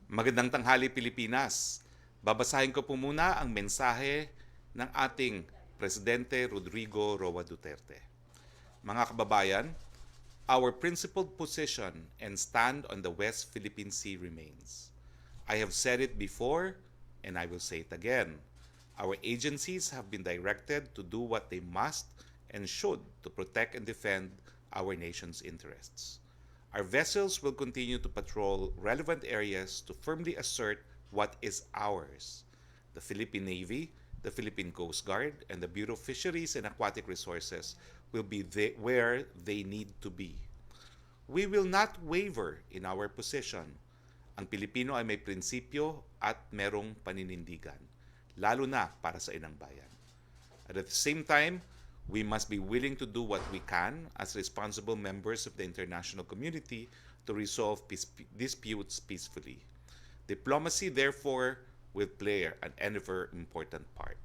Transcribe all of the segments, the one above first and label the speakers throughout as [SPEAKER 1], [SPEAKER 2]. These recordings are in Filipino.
[SPEAKER 1] Magandang tanghali Pilipinas. Babasahin ko po muna ang mensahe ng ating Presidente Rodrigo Roa Duterte. Mga kababayan, our principled position and stand on the West Philippine Sea remains. I have said it before and I will say it again. Our agencies have been directed to do what they must and should to protect and defend our nation's interests. Our vessels will continue to patrol relevant areas to firmly assert what is ours. The Philippine Navy, the Philippine Coast Guard, and the Bureau of Fisheries and Aquatic Resources will be where they need to be. We will not waver in our position. Ang Pilipino ay may prinsipyo at merong paninindigan, lalo na para sa inang bayan. At the same time, we must be willing to do what we can as responsible members of the international community to resolve disputes peacefully. Diplomacy, therefore, will play an ever important part.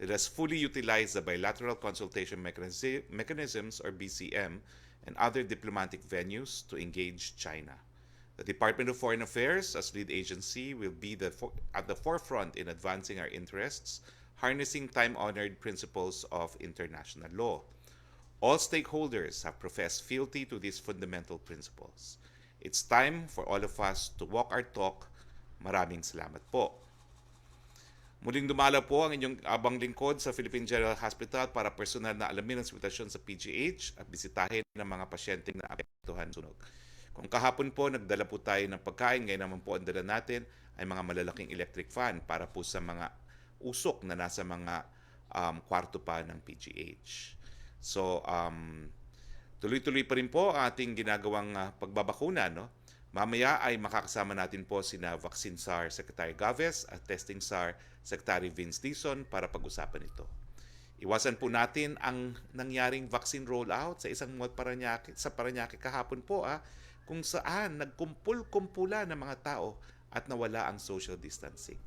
[SPEAKER 1] Let us fully utilize the bilateral consultation mechanisms, or BCM, and other diplomatic venues to engage China. The Department of Foreign Affairs, as lead agency, will be at the forefront in advancing our interests, harnessing time-honored principles of international law. All stakeholders have professed fealty to these fundamental principles. It's time for all of us to walk our talk. Maraming salamat po. Muling dumala po ang inyong abang lingkod sa Philippine General Hospital para personal na alamin ang sitwasyon sa PGH at bisitahin ng mga pasyenteng naapektuhan sunog. Kung kahapon po nagdala po tayo ng pagkain, ngayon naman po ang dala natin ay mga malalaking electric fan para po sa mga usok na nasa mga kwarto pa ng PGH. So, tuloy-tuloy pa rin po ang ating ginagawang pagbabakuna, no? Mamaya ay makakasama natin po sina Vaccine SAR Secretary Gaves at Testing SAR Secretary Vince Dizon para pag-usapan ito. Iwasan po natin ang nangyaring vaccine rollout sa isang mall sa Parañaque kahapon po kung saan nagkumpul-kumpula ng mga tao at nawala ang social distancing.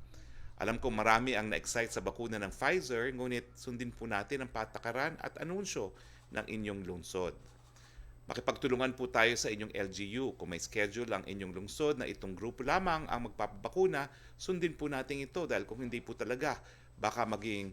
[SPEAKER 1] Alam ko marami ang na-excite sa bakuna ng Pfizer, ngunit sundin po natin ang patakaran at anunsyo ng inyong lungsod. Makipagtulungan po tayo sa inyong LGU. Kung may schedule ang inyong lungsod na itong grupo lamang ang magpapabakuna, sundin po natin ito dahil kung hindi po talaga, baka maging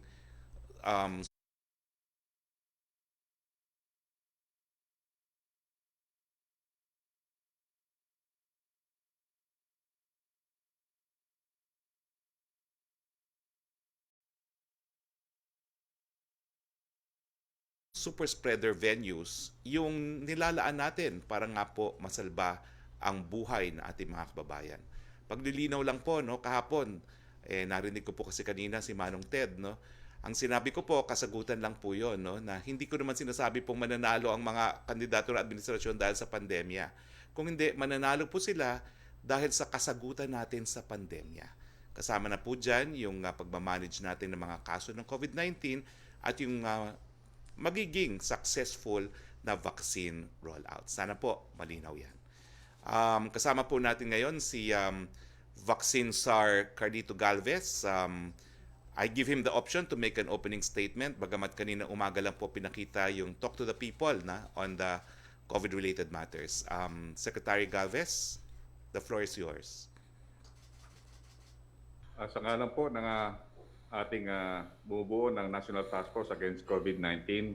[SPEAKER 1] super spreader venues yung nilalaan natin para nga po masalba ang buhay ng ating mga kababayan. Paglilinaw lang po, no, kahapon, narinig ko po kasi kanina si Manong Ted, no, ang sinabi ko po, kasagutan lang po yon, no, na hindi ko naman sinasabi pong mananalo ang mga kandidato ng administrasyon dahil sa pandemya. Kung hindi, mananalo po sila dahil sa kasagutan natin sa pandemya. Kasama na po dyan yung pagmamanage natin ng mga kaso ng COVID-19 at yung magiging successful na vaccine rollout. Sana po malinaw yan. Kasama po natin ngayon si Vaccine SAR Carlito Galvez. I give him the option to make an opening statement, bagamat kanina umaga lang po pinakita yung talk to the people na on the COVID-related matters. Secretary Galvez, the floor is yours.
[SPEAKER 2] Sa ngalan po ng ating bumubuo ng National Task Force Against COVID-19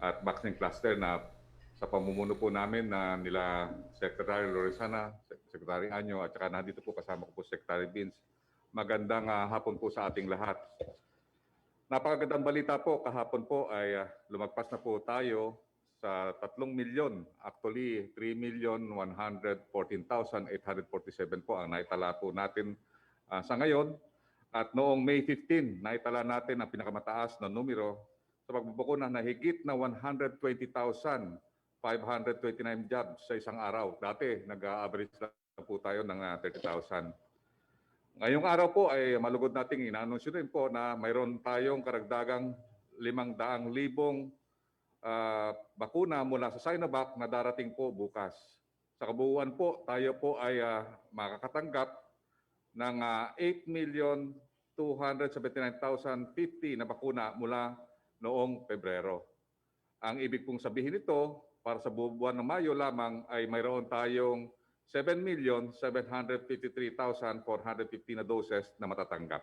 [SPEAKER 2] at Vaccine Cluster na sa pamumuno po namin na nila Secretary Lorenzana, Secretary Anyo at saka nandito po kasama ko po Secretary Vince. Magandang hapon po sa ating lahat. Napakagandang balita po, kahapon po ay lumagpas na po tayo sa 3 milyon, actually 3,114,847 po ang naitala po natin sa ngayon. At noong May 15, naitala natin ang pinakamataas na numero sa pagbubukuna na higit na 120,529 jobs sa isang araw. Dati, nag-average lang po tayo ng 30,000. Ngayong araw po ay malugod nating inaanunsyo din po na mayroon tayong karagdagang 500,000 bakuna mula sa Sinovac na darating po bukas. Sa kabuuan po, tayo po ay makakatanggap ng 8,279,050 na bakuna mula noong Pebrero. Ang ibig pong sabihin nito, para sa buwan ng Mayo lamang ay mayroon tayong 7,753,450 na doses na matatanggap.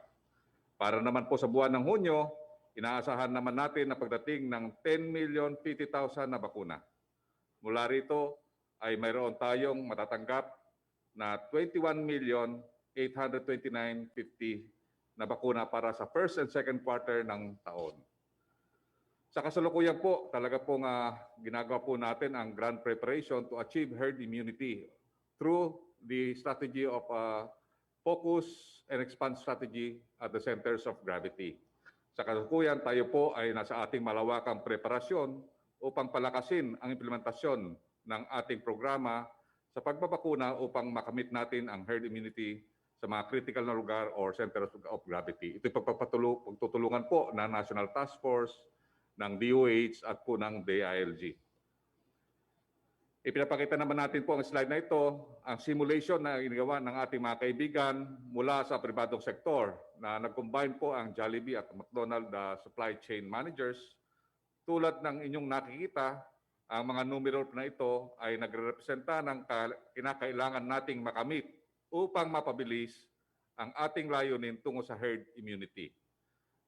[SPEAKER 2] Para naman po sa buwan ng Hunyo, inaasahan naman natin na pagdating ng 10,050,000 na bakuna. Mula rito ay mayroon tayong matatanggap na 21,829,050 na bakuna para sa first and second quarter ng taon. Sa kasalukuyan po, talaga pong ginagawa po natin ang grand preparation to achieve herd immunity through the strategy of focus and expand strategy at the centers of gravity. Sa kasalukuyan, tayo po ay nasa ating malawakang preparasyon upang palakasin ang implementasyon ng ating programa sa pagbabakuna upang makamit natin ang herd immunity sa mga critical na lugar or centers of gravity. Ito'y pagtutulungan po ng National Task Force, ng DOH at po ng DILG. Ipinapakita naman natin po ang slide na ito, ang simulation na ginagawa ng ating mga kaibigan mula sa pribadong sektor na nag-combine po ang Jollibee at McDonald's supply chain managers. Tulad ng inyong nakikita, ang mga numero na ito ay nagre-representa ng kinakailangan nating makamit upang mapabilis ang ating layunin tungo sa herd immunity.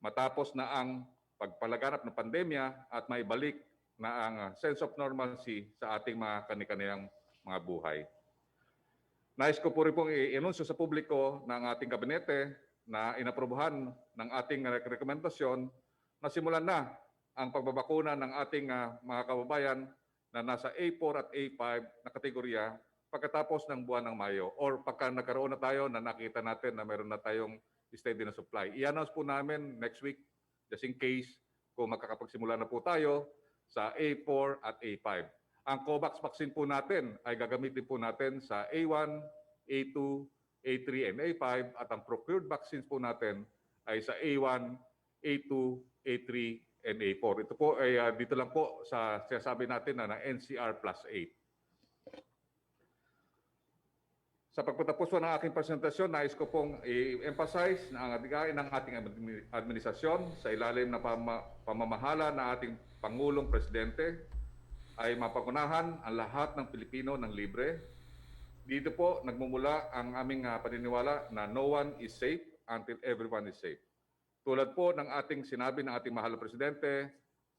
[SPEAKER 2] Matapos na ang pagpalaganap ng pandemya at maibalik na ang sense of normalcy sa ating mga kani-kaniyang mga buhay. Nais ko po rin pong i-anunsyo sa publiko ng ating kabinete na inaprobahan ng ating rekomendasyon na simulan na ang pagbabakuna ng ating mga kababayan na nasa A4 at A5 na kategorya pagkatapos ng buwan ng Mayo or pagka nagkaroon na tayo na nakita natin na meron na tayong steady na supply. I-announce po namin next week just in case kung magkakapagsimula na po tayo sa A4 at A5. Ang COVAX vaccine po natin ay gagamitin po natin sa A1, A2, A3, and A5 at ang procured vaccines po natin ay sa A1, A2, A3, and A4. Ito po ay dito lang po sa sinasabi natin na NCR plus 8. Sa pagpatapos po ng aking presentasyon, nais ko pong i-emphasize na ang adigain ng ating administrasyon sa ilalim ng pamamahala ng ating Pangulong Presidente ay mapagunahan ang lahat ng Pilipino ng libre. Dito po nagmumula ang aming paniniwala na no one is safe until everyone is safe. Tulad po ng ating sinabi ng ating mahal na Presidente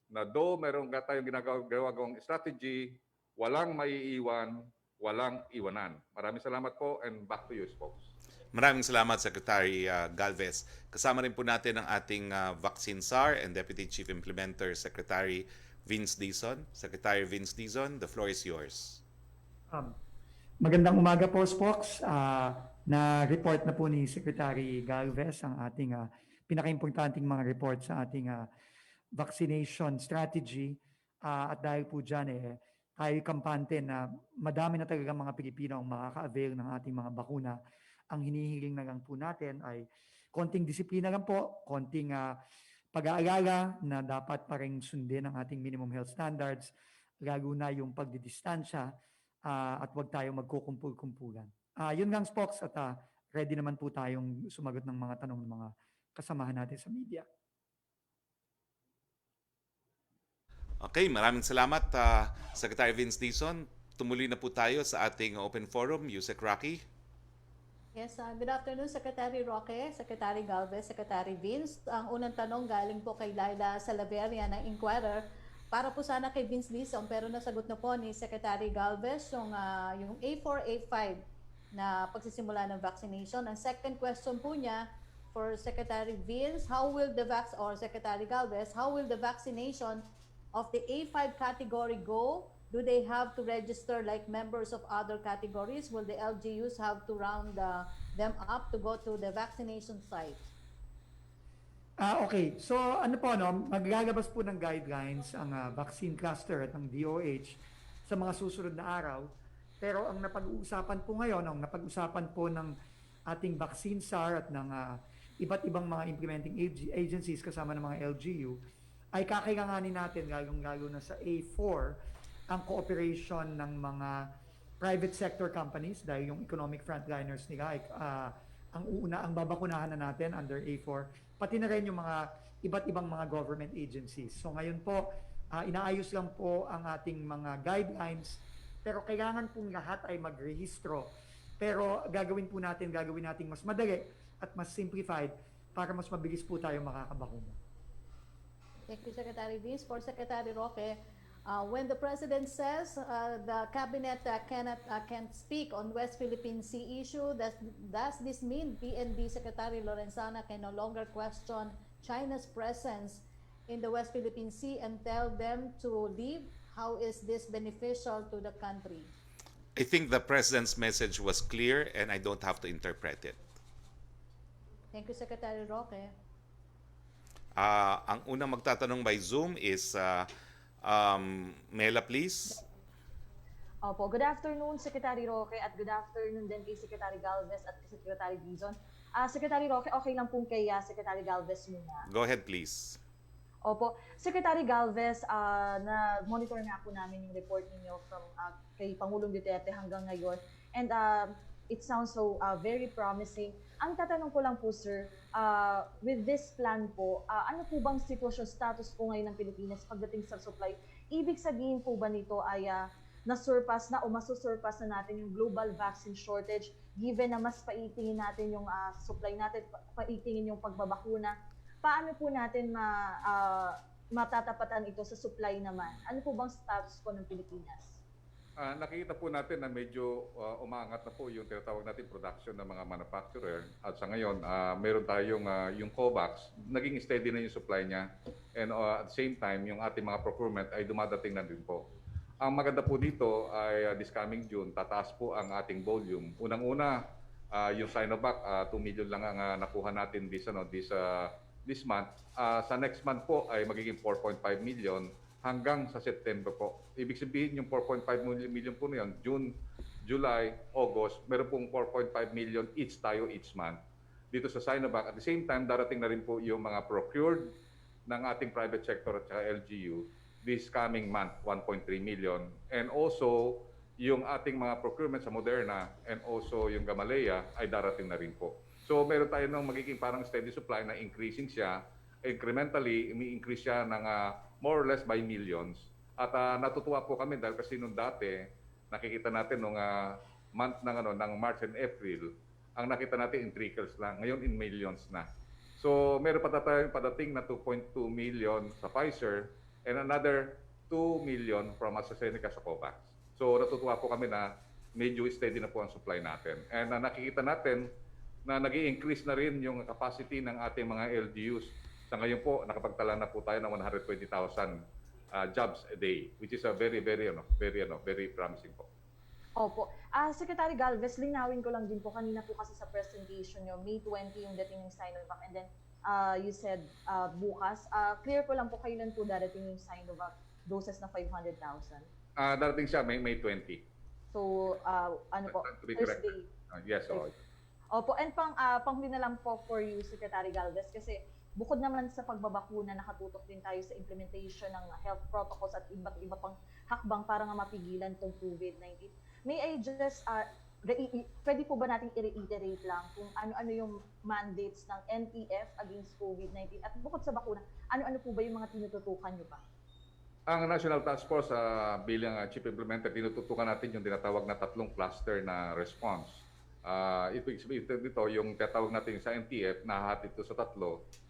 [SPEAKER 2] na though meron tayong ginagawang strategy, walang maiiwan, walang iwanan. Maraming salamat po and back to you, Spokes.
[SPEAKER 1] Maraming salamat, Secretary Galvez. Kasama rin po natin ang ating Vaccine SAR and Deputy Chief Implementer, Secretary Vince Dizon. Secretary Vince Dizon, the floor is yours.
[SPEAKER 3] Magandang umaga po, Spokes. Na-report na po ni Secretary Galvez ang ating pinaka-importanting mga report sa ating vaccination strategy. At dahil po dyan, tayo kampante na madami na talaga mga Pilipino ang makaka-avail ng ating mga bakuna. Ang hinihiling na lang po natin ay konting disiplina lang po, konting pag-aalala na dapat pa rin sundin ang ating minimum health standards, lalo na yung pagdidistansya at huwag tayong magkukumpul-kumpulan. Yun lang, Spokes, at ready naman po tayong sumagot ng mga tanong ng mga kasamahan natin sa media.
[SPEAKER 1] Okay, maraming salamat, Secretary Vince Dizon. Tumuloy na po tayo sa ating open forum. Yusek Roque.
[SPEAKER 4] Yes, good afternoon, Secretary Roque, Secretary Galvez, Secretary Vince. Ang unang tanong galing po kay Laila Salaveria ng Inquirer para po sana kay Vince Dizon, pero nasagot na po ni Secretary Galvez yung A4, A5 na pagsisimula ng vaccination. Ang second question po niya for Secretary Vince, Secretary Galvez, how will the vaccination of the A5 category go? Do they have to register like members of other categories? Will the LGUs have to round them up to go to the vaccination site?
[SPEAKER 3] Okay, so ano po, maglalabas po ng guidelines ang vaccine cluster at ang DOH sa mga susunod na araw. Pero ang napag-uusapan po ngayon, ang napag-usapan po ng ating vaccine SAR at ng iba't ibang mga implementing agencies kasama ng mga LGU, ay kakailanganin natin, lalong-lalo na sa A4, ang cooperation ng mga private sector companies dahil yung economic frontliners nila ay ang babakunahan na natin under A4, pati na rin yung mga iba't ibang mga government agencies. So ngayon po, inaayos lang po ang ating mga guidelines pero kailangan pong lahat ay magrehistro. Pero gagawin natin mas madali at mas simplified para mas mabilis po tayo makakabakuna.
[SPEAKER 4] Thank you, Secretary Vince. For Secretary Roque, when the President says the Cabinet can't speak on West Philippine Sea issue, does this mean PNP Secretary Lorenzana can no longer question China's presence in the West Philippine Sea and tell them to leave? How is this beneficial to the country?
[SPEAKER 1] I think the President's message was clear and I don't have to interpret it.
[SPEAKER 4] Thank you, Secretary Roque.
[SPEAKER 1] Ang unang magtatanong by Zoom is Mela, please.
[SPEAKER 5] Opo, good afternoon Secretary Roque at good afternoon din kay Secretary Galvez at kay Secretary Dizon. Secretary Roque, okay lang pong kay Secretary Galvez muna.
[SPEAKER 1] Go ahead, please.
[SPEAKER 5] Opo, Secretary Galvez, na-monitor nga po namin yung report ninyo from kay Pangulong Duterte hanggang ngayon. And it sounds so very promising. Ang tatanong ko lang po, sir, with this plan po, ano po bang sitwasyon, status po ngayon ng Pilipinas pagdating sa supply? Ibig sabihin po ba nito ay na-surpass na o masusurpass na natin yung global vaccine shortage given na mas paitingin natin yung supply natin, paitingin yung pagbabakuna? Paano po natin matatapatan ito sa supply naman? Ano po bang status po ng Pilipinas?
[SPEAKER 2] Nakikita po natin na medyo umaangat na po yung tinatawag natin production ng mga manufacturer. At sa ngayon, meron tayong yung COVAX, naging steady na yung supply niya. And at the same time, yung ating mga procurement ay dumadating na din po. Ang maganda po dito ay this coming June, tataas po ang ating volume. Unang-una, yung Sinovac, 2 million lang ang nakuha natin this month. Sa next month po ay magiging 4.5 million hanggang sa September po. Ibig sabihin yung 4.5 million po na yun, June, July, August, meron pong 4.5 million each tayo each month. Dito sa Sinovac, at the same time, darating na rin po yung mga procured ng ating private sector at saka LGU this coming month, 1.3 million. And also, yung ating mga procurement sa Moderna and also yung Gamaleya ay darating na rin po. So meron tayo ng magiging parang steady supply na increasing siya. Incrementally, umi-increase siya ng more or less by millions. At natutuwa po kami dahil kasi nung dati, nakikita natin nung month ng March and April, ang nakita natin in trickles lang. Ngayon in millions na. So meron pa tayong padating na 2.2 million sa Pfizer and another 2 million from AstraZeneca sa COVAX. So natutuwa po kami na medyo steady na po ang supply natin. And nakikita natin na nag-i-increase na rin yung capacity ng ating mga LGUs. Sa ngayon po, nakapagtala na po tayo ng 120,000 jobs a day, which is a very promising po.
[SPEAKER 5] Opo. Secretary Galvez, linawin ko lang din po, kanina po kasi sa presentation nyo, May 20 yung dating ng Sinovac, and then you said bukas. Clear ko lang po, kailan po darating yung Sinovac doses na 500,000?
[SPEAKER 2] Darating siya May 20.
[SPEAKER 5] So, ano po,
[SPEAKER 2] To be correct.
[SPEAKER 5] Thursday.
[SPEAKER 2] Yes, oo.
[SPEAKER 5] Opo, and panghuli na lang po for you, Secretary Galvez, kasi bukod naman sa pagbabakuna, nakatutok din tayo sa implementation ng health protocols at iba't iba pang hakbang para nga mapigilan itong COVID-19. May I just, pwede po ba natin i-reiterate lang kung ano-ano yung mandates ng NTF against COVID-19? At bukod sa bakuna, ano-ano po ba yung mga tinututukan nyo pa?
[SPEAKER 2] Ang National Task Force bilang chief implementer, tinututukan natin yung tinatawag na 3 cluster na response. Ibig sabihin dito, yung tinatawag natin sa NTF, nahahati ito sa 3.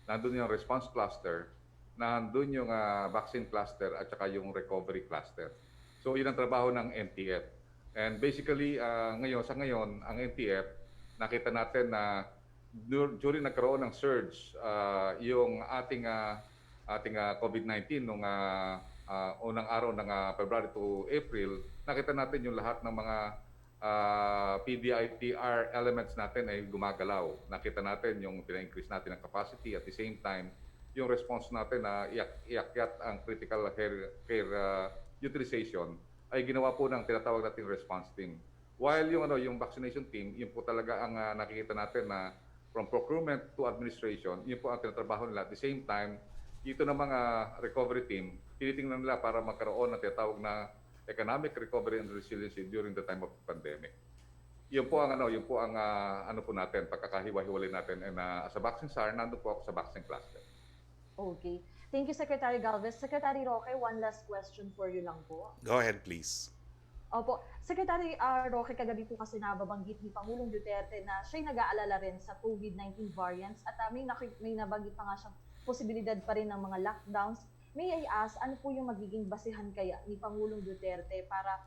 [SPEAKER 2] Nandun yung response cluster, nandun yung vaccine cluster, at saka yung recovery cluster. So yun ang trabaho ng NTF. And basically, sa ngayon, ang NTF, nakita natin na during nagkaroon ng surge, yung ating COVID-19 nung unang araw ng February to April, nakita natin yung lahat ng mga PDITR elements natin ay gumagalaw. Nakita natin yung pina-increase natin ng capacity, at the same time, yung response natin na iakyat ang critical care utilization ay ginawa po ng tinatawag nating response team. While yung vaccination team, yun po talaga ang nakikita natin na from procurement to administration, yun po ang tinatrabaho nila. At the same time, ito ng mga recovery team, tinitingnan nila para magkaroon ng tinatawag na economic recovery and resiliency during the time of the pandemic. Yun po ang ano po natin, pagkakahiwa-hiwalay natin. And as a vaccine SAR, nandun po ako sa vaccine cluster.
[SPEAKER 5] Okay. Thank you, Secretary Galvez. Secretary Roque, one last question for you lang po.
[SPEAKER 1] Go ahead, please.
[SPEAKER 5] Opo. Secretary Roque, kagabi po kasi nababanggit ni Pangulong Duterte na siya'y nag-aalala rin sa COVID-19 variants at may nabanggit pa nga siyang posibilidad pa rin ng mga lockdowns. May I ask, ano po yung magiging basihan kaya ni Pangulong Duterte para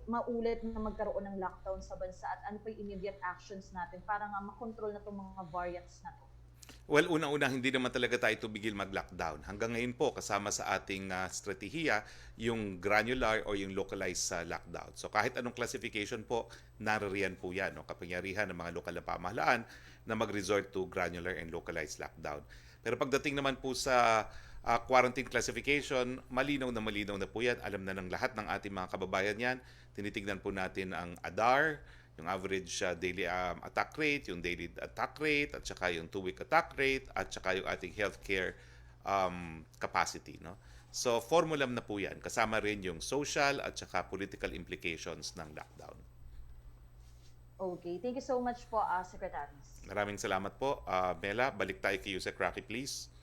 [SPEAKER 5] maulit na magkaroon ng lockdown sa bansa at ano po yung immediate actions natin para nga makontrol na itong mga variants na to?
[SPEAKER 1] Well, unang-una, hindi naman talaga tayo tumigil mag-lockdown. Hanggang ngayon po, kasama sa ating strategiya, yung granular o yung localized lockdown. So kahit anong classification po, naririyan po yan. No? Kapangyarihan ng mga lokal na pamahalaan na mag-resort to granular and localized lockdown. Pero pagdating naman po sa quarantine classification, malinaw na po yan. Alam na ng lahat ng ating mga kababayan yan. Tinitignan po natin ang ADAR, yung average daily attack rate, yung daily attack rate, at saka yung 2-week attack rate, at saka yung ating healthcare capacity. No? So, formulam na po yan. Kasama rin yung social at saka political implications ng lockdown.
[SPEAKER 5] Okay, thank you so much po, Secretaries.
[SPEAKER 1] Maraming salamat po. Mela, balik tayo kay Yusek Roque, please.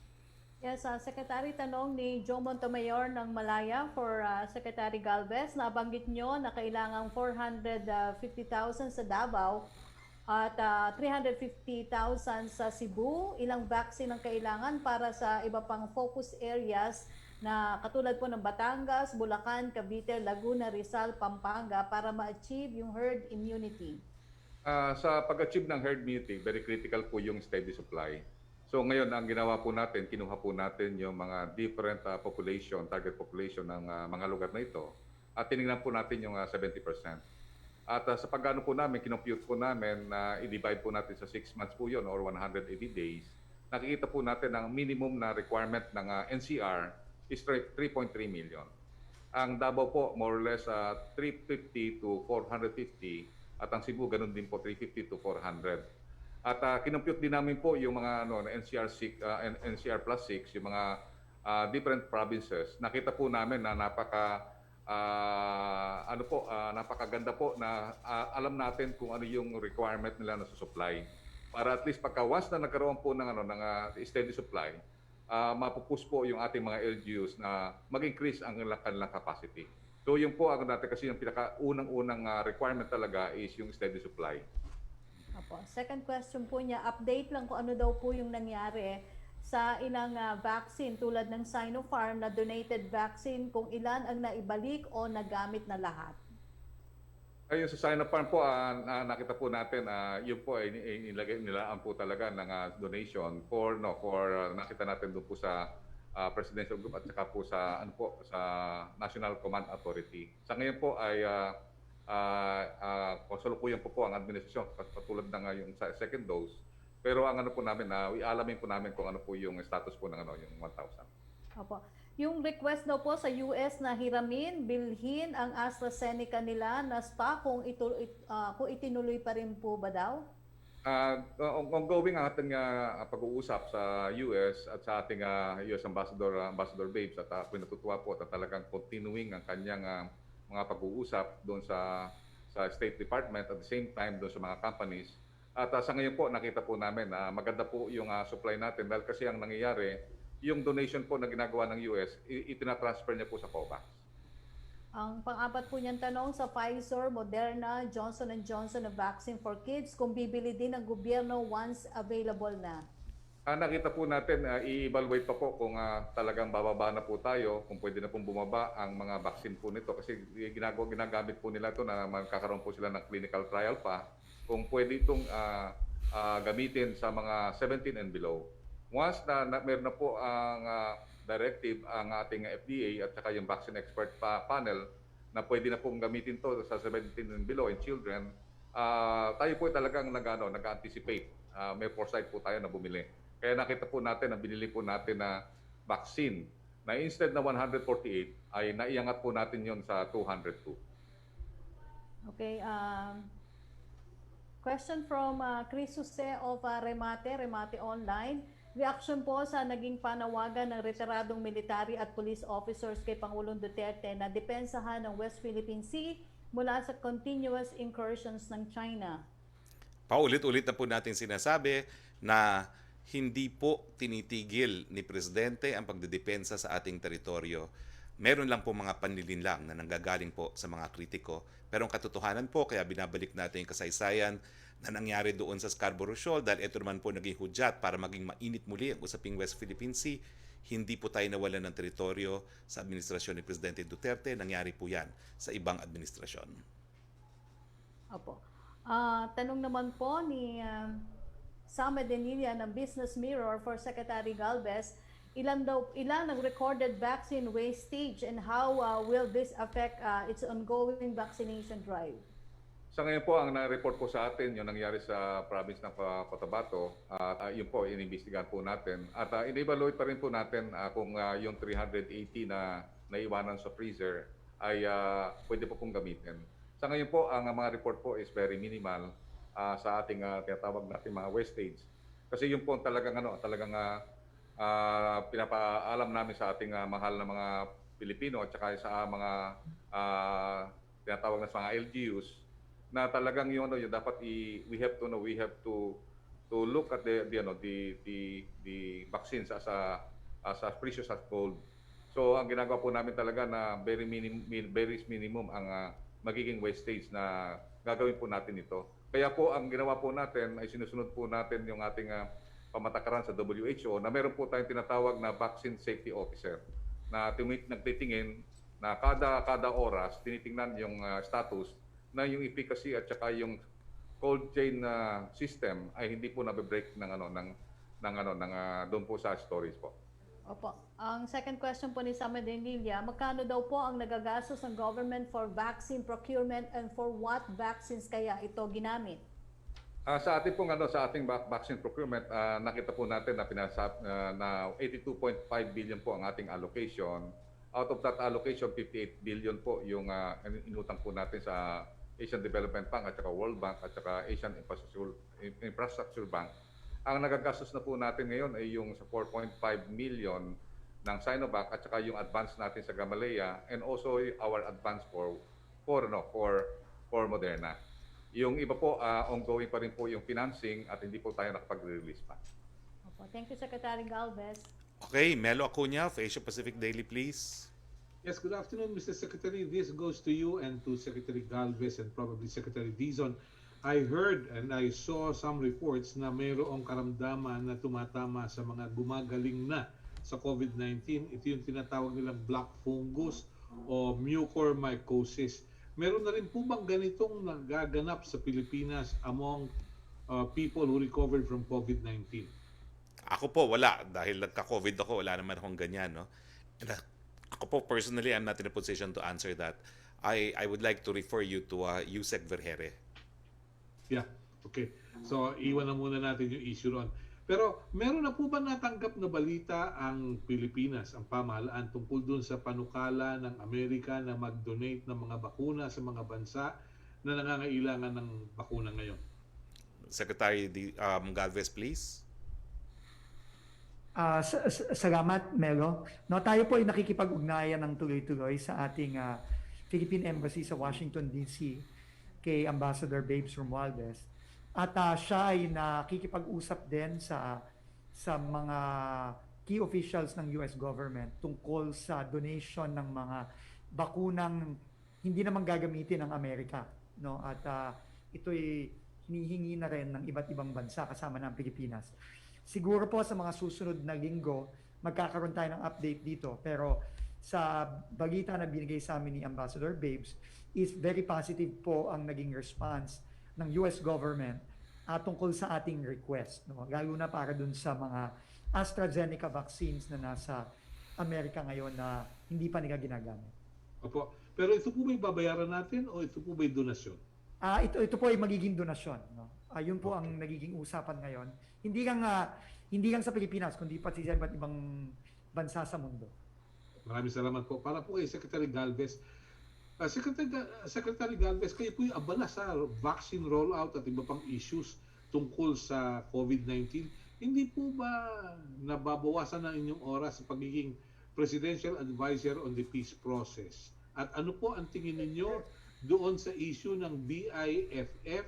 [SPEAKER 4] Yes, Secretary, tanong ni Joe Montemayor ng Malaya for Secretary Galvez. Nabanggit nyo na kailangang 450,000 sa Davao at 350,000 sa Cebu. Ilang vaccine ang kailangan para sa iba pang focus areas na katulad po ng Batangas, Bulacan, Cavite, Laguna, Rizal, Pampanga para ma-achieve yung herd immunity?
[SPEAKER 2] Sa pag-achieve ng herd immunity, very critical po yung steady supply. So ngayon, ang ginawa po natin, kinuha po natin yung mga different target population ng mga lugar na ito at tinignan po natin yung 70%. At sa pag-ano po namin, kinompute po namin na i-divide po natin sa 6 months po yun or 180 days. Nakikita po natin ang minimum na requirement ng NCR is 3.3 million. Ang Davao po, more or less 350 to 450 at ang Cebu, ganun din po, 350 to 400. At kinompute din namin po yung mga NCR NCR plus 6, yung mga different provinces. Nakita po namin na napakaganda po na alam natin kung ano yung requirement nila na sa supply. Para at least pagka once na nagkaroon po ng steady supply, mapupush po yung ating mga LGUs na mag-increase ang kanilang capacity. So yung po ang natin kasi yung pinaka-unang requirement talaga is yung steady supply.
[SPEAKER 4] Apo. Second question po niya, update lang kung ano daw po yung nangyari sa ilang vaccine tulad ng Sinopharm na donated vaccine, kung ilan ang naibalik o nagamit na lahat.
[SPEAKER 2] Ayun sa Sinopharm po, nakita po natin, yun po ay nilaan po talaga ng donation for nakita natin doon po sa presidential group at saka po sa sa National Command Authority. Sa ngayon po ay kasalukuyan po ang administrasyon patulad ng yung second dose. Pero ang po namin, ialamin po namin kung ano po yung status po ng yung 1,000.
[SPEAKER 4] Opo. Yung request daw po sa US na hiramin, bilhin ang AstraZeneca nila na stock kung itinuloy pa rin po ba daw?
[SPEAKER 2] Ongoing ang ating pag-uusap sa US at sa ating US Ambassador Babes at pinatutuwa po at talagang continuing ang kanyang mga pag-uusap doon sa State Department at the same time doon sa mga companies. At sa ngayon po, nakita po namin na maganda po yung supply natin dahil kasi ang nangyayari, yung donation po na ginagawa ng US, itinatransfer niya po sa COVAX.
[SPEAKER 4] Ang pang-apat po niyang tanong sa Pfizer, Moderna, Johnson & Johnson na vaccine for kids, kung bibili din ng gobyerno once available na.
[SPEAKER 2] Nakita po natin, i-evaluate pa po kung talagang bababa na po tayo, kung pwede na pong bumaba ang mga vaccine po nito. Kasi ginagamit po nila ito na magkakaroon po sila ng clinical trial pa, kung pwede itong gamitin sa mga 17 and below. Once na meron na po ang directive ang ating FDA at saka yung vaccine expert panel na pwede na pong gamitin to sa 17 and below and children, tayo po talagang nag-anticipate. May foresight po tayo na bumili. Kaya nakita po natin na binili po natin na vaccine na instead na 148 ay naiangat po natin yon sa 202.
[SPEAKER 4] Okay. Question from Chris Jose of Remate Online. Reaction po sa naging panawagan ng retiradong military at police officers kay Pangulong Duterte na depensahan ng West Philippine Sea mula sa continuous incursions ng China.
[SPEAKER 1] Paulit-ulit na po natin sinasabi na hindi po tinitigil ni Presidente ang pagdedepensa sa ating teritoryo. Meron lang po mga panlilinlang na nanggagaling po sa mga kritiko. Pero ang katotohanan po, kaya binabalik natin yung kasaysayan na nangyari doon sa Scarborough Shoal dahil ito naman po naging hudyat para maging mainit muli ang usaping West Philippine Sea. Hindi po tayo nawalan ng teritoryo sa administrasyon ni Presidente Duterte. Nangyari po yan sa ibang administrasyon.
[SPEAKER 4] Opo. Tanong naman po ni Sama Denilla ng Business Mirror for Secretary Galvez, ilan ang recorded vaccine wastage and how will this affect its ongoing vaccination drive?
[SPEAKER 2] Sa ngayon po, ang na-report po sa atin, yung nangyari sa province ng Cotabato, yun po, inimbestigahan po natin. At in-evaluate pa rin po natin kung yung 380 na naiwanan sa freezer ay pwede po pong gamitin. Sa ngayon po, ang mga report po is very minimal sa ating tinatawag natin mga wastage. Kasi yun po talagang pinapaalam namin sa ating mahal na mga Pilipino at saka sa mga tinatawag na sa mga LGUs na talagang yung dapat we have to look at the vaccines as precious as gold. So ang ginagawa po namin talaga na very minimum ang magiging wastage na gagawin po natin ito. Kaya po ang ginawa po natin ay sinusunod po natin yung ating pamatakaran sa WHO na meron po tayong tinatawag na Vaccine Safety Officer na nagtitingin na kada oras tinitingnan yung status na yung efficacy at saka yung cold chain system ay hindi po nabe-break ng doon po sa storage po.
[SPEAKER 4] Opo. Ang second question po ni Sama Denilla, magkano daw po ang nagagastos ng government for vaccine procurement and for what vaccines kaya ito ginamit?
[SPEAKER 2] Sa ating pong sa ating vaccine procurement, nakita po natin na na 82.5 billion po ang ating allocation. Out of that allocation, 58 billion po yung inutang po natin sa Asian Development Bank at saka World Bank at saka Asian Infrastructure Bank. Ang nagagastos na po natin ngayon ay yung sa 4.5 million ng Sinovac at saka yung advance natin sa Gamaleya and also our advance for Moderna. Yung iba po, ongoing pa rin po yung financing at hindi po tayo nakapag-release pa.
[SPEAKER 4] Opo. Thank you, Secretary Galvez.
[SPEAKER 1] Okay, Melo Acuña of Asia Pacific Daily, please.
[SPEAKER 6] Yes, good afternoon, Mr. Secretary. This goes to you and to Secretary Galvez and probably Secretary Dizon. I heard and I saw some reports na mayroong karamdaman na tumatama sa mga gumagaling na sa COVID-19. Ito yung tinatawag nilang black fungus o mucormycosis. Meron na rin po bang ganitong nagaganap sa Pilipinas among people who recovered from COVID-19?
[SPEAKER 1] Ako po, wala. Dahil nagka-COVID ako, wala naman akong ganyan. No? And, ako po, personally, I'm not in a position to answer that. I would like to refer you to Yusek Vergere.
[SPEAKER 6] Yeah, okay. So, iwan na muna natin yung issue ron. Pero, meron na po ba natanggap na balita ang Pilipinas, ang pamahalaan, tungkol dun sa panukala ng Amerika na mag-donate ng mga bakuna sa mga bansa na nangangailangan ng bakuna ngayon?
[SPEAKER 1] Secretary Galvez, please.
[SPEAKER 3] Salamat, Melo. No, tayo po ay nakikipag-ugnayan ng tuloy-tuloy sa ating Philippine Embassy sa Washington, D.C. kay Ambassador Babes Romualdez. At siya ay nakikipag-usap din sa mga key officials ng US government tungkol sa donation ng mga bakunang hindi naman gagamitin ng Amerika. No? At ito'y hinihingi na rin ng iba't ibang bansa kasama ng Pilipinas. Siguro po sa mga susunod na linggo, magkakaroon tayo ng update dito. Pero sa balita na binigay sa amin ni Ambassador Babes, is very positive po ang naging response ng US government tungkol sa ating request. No? Lalo na para dun sa mga AstraZeneca vaccines na nasa Amerika ngayon na hindi pa nila ginagamit.
[SPEAKER 6] Opo. Pero ito po ba'y babayaran natin o ito po ba'y donasyon?
[SPEAKER 3] Ito po ay magiging donasyon. No? Yun po ang nagiging usapan ngayon. Hindi lang sa Pilipinas, kundi pati sa iba't ibang bansa sa mundo.
[SPEAKER 6] Maraming salamat po. Para po kay Secretary Galvez. Secretary Galvez, kayo po yung abala sa vaccine rollout at iba pang issues tungkol sa COVID-19. Hindi po ba nababawasan ng inyong oras sa pagiging Presidential Advisor on the Peace Process? At ano po ang tingin ninyo doon sa issue ng BIFF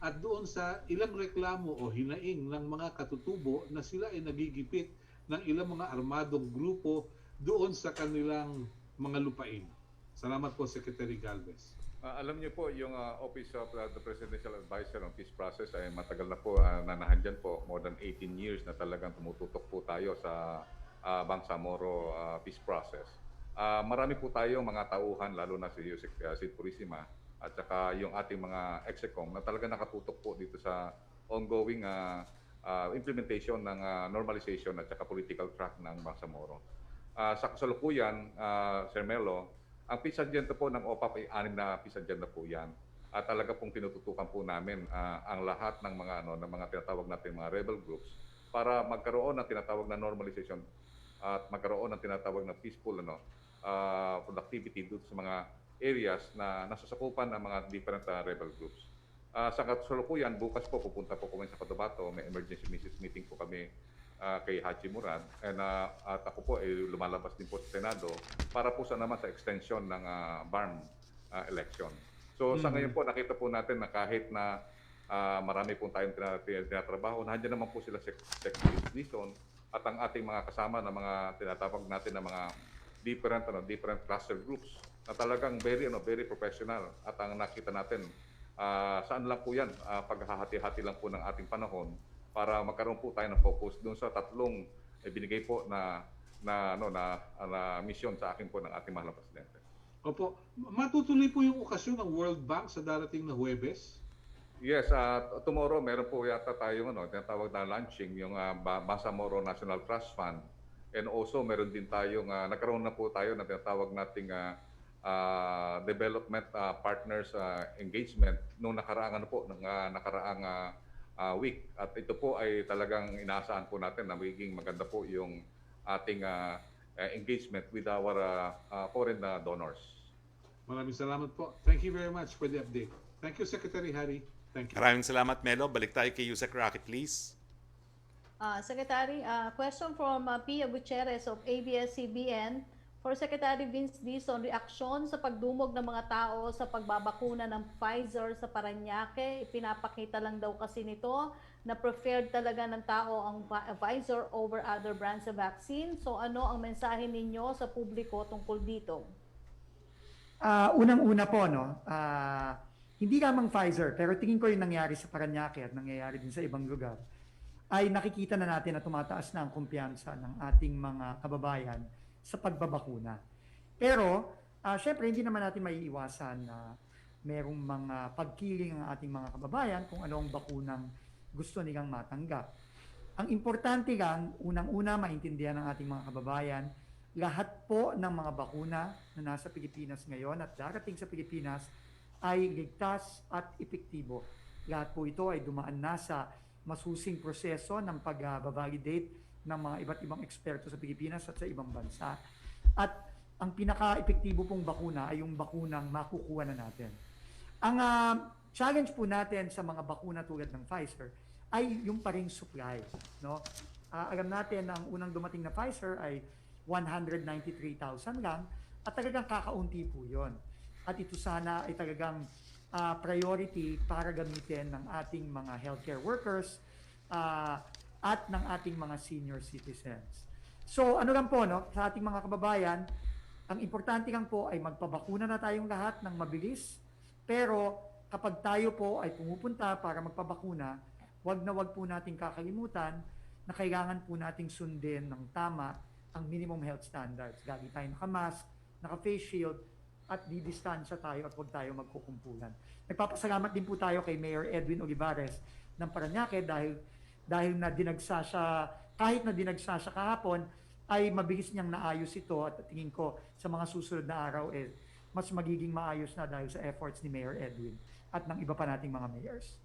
[SPEAKER 6] at doon sa ilang reklamo o hinaing ng mga katutubo na sila ay nagigipit ng ilang mga armadong grupo doon sa kanilang mga lupain? Salamat po, Secretary Galvez.
[SPEAKER 2] Alam niyo po, yung Office of the Presidential Advisor on Peace Process ay matagal na po nanahandyan po. More than 18 years na talagang tumututok po tayo sa Bangsamoro Peace Process. Marami po tayong mga tauhan, lalo na si Yusek Sid Purisima at saka yung ating mga execom na talagang nakatutok po dito sa ongoing implementation ng normalization at saka political track ng Bangsamoro. Sa kasalukuyan, Sir Melo, ang peace agenda po ng OPAP ay 6 na peace agenda po yan. At talaga pong tinututukan po namin ang lahat ng mga tinatawag natin mga rebel groups para magkaroon ng tinatawag na normalization at magkaroon ng tinatawag na peaceful productivity dito sa mga areas na nasasakupan ng mga different rebel groups. Sa kasalukuyan, bukas po pupunta po kami sa Cotabato, may emergency meeting po kami kay Haji Murad at ako po ay lumalabas din po sa Senado para po naman sa extension ng BARM election. So sa ngayon po nakita po natin na kahit na marami po tayong tinatrabaho, nandiyan naman po sila Secretary Dizon at ang ating mga kasama na mga tinatawag natin na mga different cluster groups na talagang very professional at ang nakita natin saan lang po yan paghahati-hati lang po ng ating panahon para magkaroon po tayo ng focus doon sa tatlong binigay po na mission sa akin po ng ating mahal na presidente.
[SPEAKER 6] Opo, matutuloy po yung okasyon ng World Bank sa darating na Huwebes?
[SPEAKER 2] Yes, tomorrow meron po yata tayong tinatawag na launching yung Bangsamoro National Trust Fund. And also meron din tayong nagkaroon na po tayo na tinatawag nating development partners engagement nung nakaraang week. At ito po ay talagang inaasahan po natin na magiging maganda po yung ating engagement with our foreign donors.
[SPEAKER 6] Maraming salamat po. Thank you very much for the update. Thank you, Secretary Harry. Thank you.
[SPEAKER 1] Maraming salamat, Melo. Balik tayo kay Yusek Roque, please.
[SPEAKER 4] Secretary, question from Pia Gutierrez of ABS-CBN. For Secretary Vince Dizon, reaksyon sa pagdumog ng mga tao sa pagbabakuna ng Pfizer sa Parañaque. Ipinapakita lang daw kasi nito na preferred talaga ng tao ang Pfizer over other brands of vaccine. So ano ang mensahe ninyo sa publiko tungkol dito?
[SPEAKER 3] Unang-una po, hindi lamang Pfizer, pero tingin ko yung nangyari sa Parañaque at nangyayari din sa ibang lugar, ay nakikita na natin na tumataas na ang kumpiyansa ng ating mga kababayan sa pagbabakuna. Pero, syempre, hindi naman natin maiiwasan na merong mga pagkiling ang ating mga kababayan kung ano ang bakunang gusto nilang matanggap. Ang importante lang, unang-una, maintindihan ng ating mga kababayan, lahat po ng mga bakuna na nasa Pilipinas ngayon at darating sa Pilipinas ay ligtas at epektibo. Lahat po ito ay dumaan na sa masusing proseso ng pag-validate ng mga iba't ibang eksperto sa Pilipinas at sa ibang bansa. At ang pinaka-epektibo pong bakuna ay yung bakunang makukuha na natin. Ang challenge po natin sa mga bakuna tulad ng Pfizer ay yung paring supply. Alam natin na ang unang dumating na Pfizer ay 193,000 lang at talagang kakaunti po yun. At ito sana ay talagang priority para gamitin ng ating mga healthcare workers at ng ating mga senior citizens. So ano lang po, sa ating mga kababayan, ang importante lang po ay magpabakuna na tayong lahat ng mabilis, pero kapag tayo po ay pumupunta para magpabakuna, wag po nating kakalimutan na kailangan po nating sundin ng tama ang minimum health standards. Lagi tayo naka-mask, naka-face shield, at didistansya tayo at huwag tayo magkukumpulan. Nagpapasalamat din po tayo kay Mayor Edwin Olivares ng Parañaque dahil na dinagsa siya, kahit na dinagsa siya kahapon, ay mabilis niyang naayos ito at tingin ko sa mga susunod na araw mas magiging maayos na dahil sa efforts ni Mayor Edwin at ng iba pa nating mga mayors.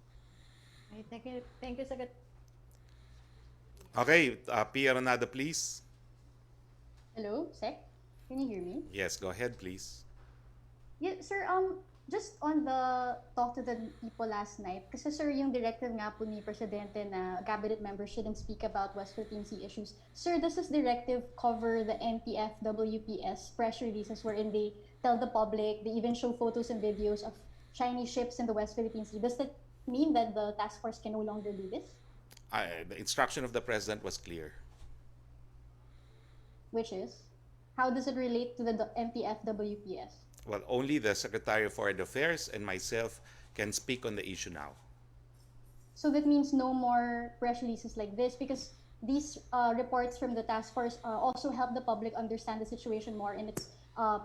[SPEAKER 4] Okay, thank you, Secretary.
[SPEAKER 1] Okay, Pia Renada, please.
[SPEAKER 7] Hello, Sec? Can you hear me?
[SPEAKER 1] Yes, go ahead, please.
[SPEAKER 7] Yeah, sir, just on the talk to the people last night, kasi sir, yung directive nga po ni Presidente na cabinet members shouldn't speak about West Philippine Sea issues. Sir, does this directive cover the NTF WPS press releases wherein they tell the public, they even show photos and videos of Chinese ships in the West Philippine Sea? Does that mean that the task force can no longer do this?
[SPEAKER 1] The instruction of the President was clear.
[SPEAKER 7] Which is? How does it relate to the NTF-WPS?
[SPEAKER 1] Well, only the Secretary of Foreign Affairs and myself can speak on the issue now.
[SPEAKER 7] So that means no more press releases like this, because these reports from the task force also help the public understand the situation more, and it's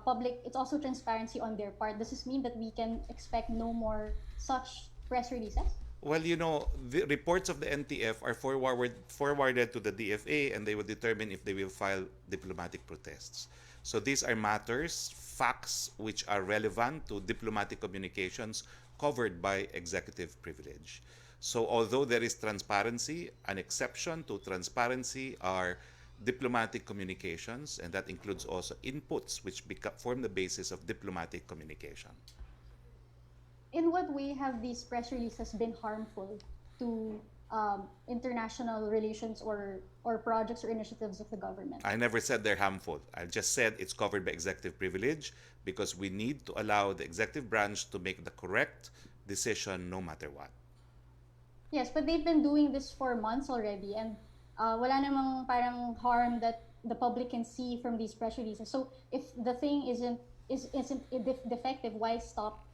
[SPEAKER 7] public. It's also transparency on their part. Does this mean that we can expect no more such press releases?
[SPEAKER 1] Well, the reports of the NTF are forwarded to the DFA, and they will determine if they will file diplomatic protests. So these are matters, facts which are relevant to diplomatic communications covered by executive privilege. So although there is transparency, an exception to transparency are diplomatic communications, and that includes also inputs which form the basis of diplomatic communication.
[SPEAKER 7] In what way have these press releases been harmful to international relations or projects or initiatives of the government?
[SPEAKER 1] I never said they're harmful. I just said it's covered by executive privilege because we need to allow the executive branch to make the correct decision no matter what.
[SPEAKER 7] Yes, but they've been doing this for months already, and wala namang parang harm that the public can see from these press releases. So if the thing isn't defective, why stop